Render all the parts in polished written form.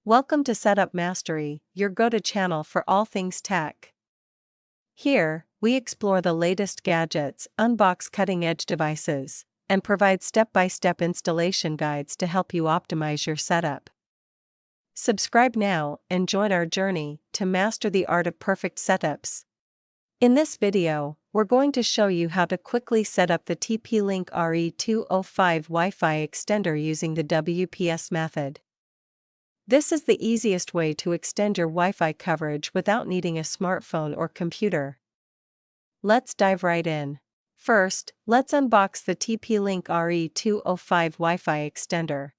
Welcome to Setup Mastery, your go-to channel for all things tech. Here, we explore the latest gadgets, unbox cutting-edge devices, and provide step-by-step installation guides to help you optimize your setup. Subscribe now and join our journey to master the art of perfect setups. In this video, we're going to show you how to quickly set up the TP-Link RE305 Wi-Fi Extender using the WPS method. This is the easiest way to extend your Wi-Fi coverage without needing a smartphone or computer. Let's dive right in. First, let's unbox the TP-Link RE305 Wi-Fi Extender.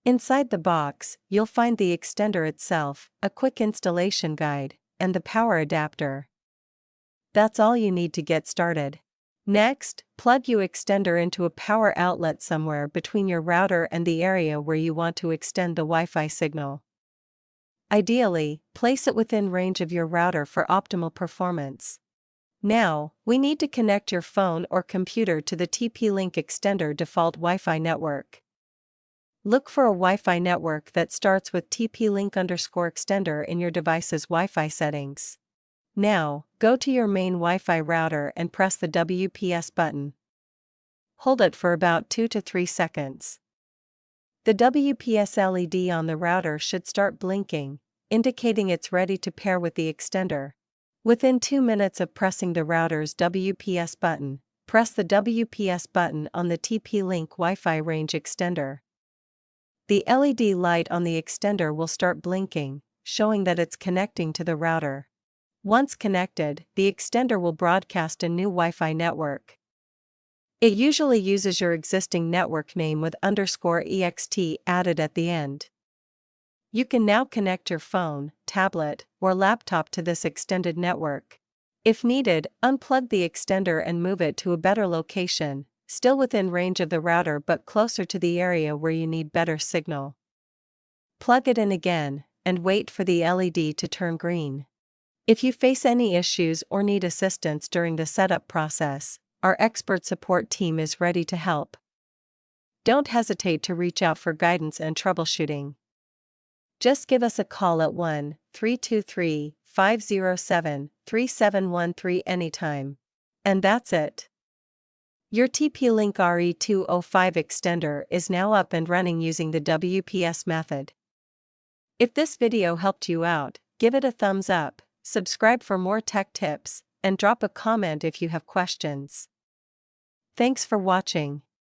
Inside the box, you'll find the extender itself, a quick installation guide, and the power adapter. That's all you need to get started. Next, plug your extender into a power outlet somewhere between your router and the area where you want to extend the Wi-Fi signal. Ideally, place it within range of your router for optimal performance. Now, we need to connect your phone or computer to the TP-Link Extender default Wi-Fi network. Look for a Wi-Fi network that starts with TP-Link_Extender in your device's Wi-Fi settings. Now, go to your main Wi-Fi router and press the WPS button. Hold it for about 2 to 3 seconds. The WPS LED on the router should start blinking, indicating it's ready to pair with the extender. Within 2 minutes of pressing the router's WPS button, press the WPS button on the TP-Link Wi-Fi range extender. The LED light on the extender will start blinking, showing that it's connecting to the router. Once connected, the extender will broadcast a new Wi-Fi network. It usually uses your existing network name with _ext added at the end. You can now connect your phone, tablet, or laptop to this extended network. If needed, unplug the extender and move it to a better location, still within range of the router but closer to the area where you need better signal. Plug it in again, and wait for the LED to turn green. If you face any issues or need assistance during the setup process, our expert support team is ready to help. Don't hesitate to reach out for guidance and troubleshooting. Just give us a call at 1-323-507-3713 anytime. And that's it. Your TP-Link RE305 extender is now up and running using the WPS method. If this video helped you out, give it a thumbs up. Subscribe for more tech tips, and drop a comment if you have questions. Thanks for watching.